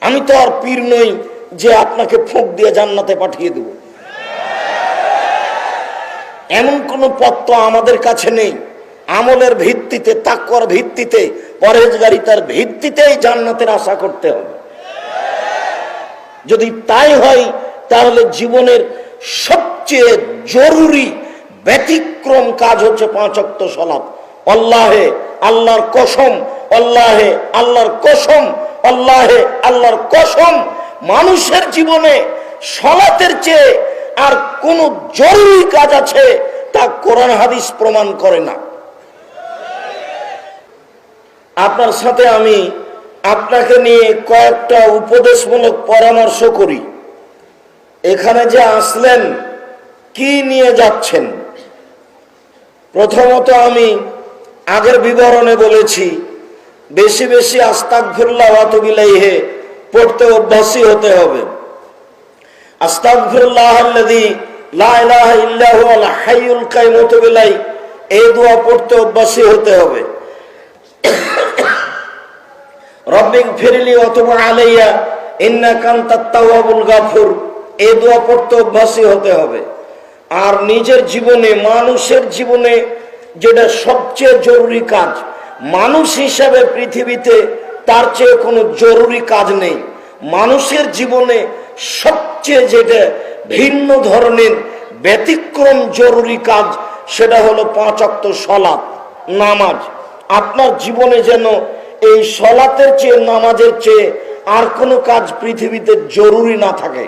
আমি তো আর পীর নই যে আপনাকে ফুঁক দিয়ে জান্নাতে পাঠিয়ে দেব। এমন কোন পথ তো আমাদের কাছে নেই। আমলের ভিত্তিতে, তাকওয়ার ভিত্তিতে, পরহেজগারিতার ভিত্তিতেই জান্নাতের আশা করতে হবে। যদি তাই হয় তাহলে জীবনের সবচেয়ে জরুরি ব্যতিক্রম কাজ হচ্ছে 5 ওয়াক্ত সালাত। আল্লাহে আল্লাহর কসম, আল্লাহে আল্লাহর কসম, আল্লাহে আল্লাহর কসম, মানুষের জীবনে সালাতের চেয়ে আর কোন জরুরি কাজ আছে তা কোরআন হাদিস প্রমাণ করে না। আপনার সাথে আমি আপনাকে নিয়ে কয়েকটা উপদেশমূলক পরামর্শ করি। এখানে যে আসলেন কি নিয়ে যাচ্ছেন? প্রথমত আমি আগের বিবরণে বলেছি বেশি বেশি আস্তাগফিরুল্লাহ ওয়া আতুবু ইলাইহি পড়তে অভ্যাসী হতে হবে। আস্তাগফিরুল্লাহাল্লাযী লা ইলাহা ইল্লা হুয়াল হাইয়ুল কাইয়ুম ওয়া আতুবু ইলাইহি, এই দোয়া পড়তে অভ্যাসী হতে হবে। রব্বিগফিরলি ওয়া তুব আলাইয়া ইন্নাকা আনতাত তাওয়াবুল গাফুর, এই দোয়া পড়তে অভ্যাসী হতে হবে। আর নিজের জীবনে, মানুষের জীবনে যেটা সবচেয়ে জরুরি কাজ, মানুষ হিসাবে পৃথিবীতে তার চেয়ে কোনো জরুরি কাজ নেই। মানুষের জীবনে সবচেয়ে যেটা ভিন্ন ধরনের ব্যতিক্রম জরুরি কাজ সেটা হলো 5 ওয়াক্ত সালাত, নামাজ। আপনার জীবনে যেন এই সালাতের চেয়ে, নামাজের চেয়ে আর কোনো কাজ পৃথিবীতে জরুরি না থাকে।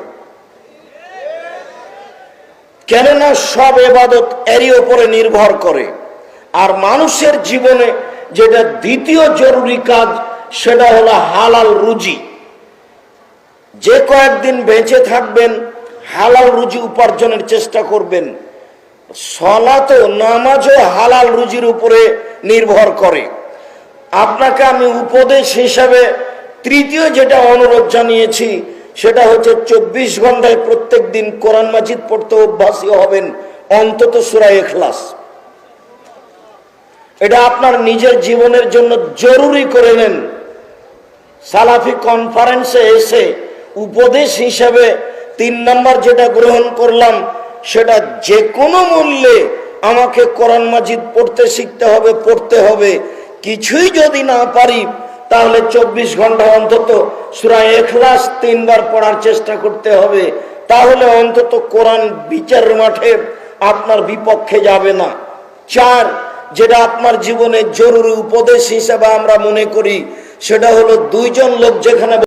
কেননা সব ইবাদত এরই উপরে নির্ভর করে। আর মানুষের জীবনে যেটা দ্বিতীয় জরুরি কাজ সেটা হলো হালাল রুজি। যে কয়েকদিন বেঁচে থাকবেন হালাল রুজি উপার্জনের চেষ্টা করবেন। সালাত ও নামাজও হালাল রুজির উপরে নির্ভর করে। আপনাকে আমি উপদেশ হিসাবে তৃতীয় যেটা অনুরোধ জানিয়েছি সেটা হচ্ছে 24 ঘন্টায় প্রত্যেক দিন কোরআন মাজিদ পড়তে অভ্যাসী হবেন, অন্তত সূরা ইখলাস। এটা আপনার নিজের জীবনের জন্য জরুরি করে নেন। সালাফি কনফারেন্সে এসে উপদেশ হিসাবে 3 নম্বর যেটা গ্রহণ করলাম সেটা যে কোনো মূল্যে আমাকে কোরআন মাজিদ পড়তে শিখতে হবে, পড়তে হবে। কিছুই যদি না পারি তাহলে 24 ঘন্টা অন্তত সূরা ইখলাস 3 বার পড়ার চেষ্টা করতে হবে। তাহলে অন্তত কোরআন বিচারের মাঠে আপনার বিপক্ষে যাবে না। 4, যেটা আপনার জীবনে জরুরি উপদেশ হিসেবে আমরা মনে করি সেটা হলো 2 জন লোক যেখানে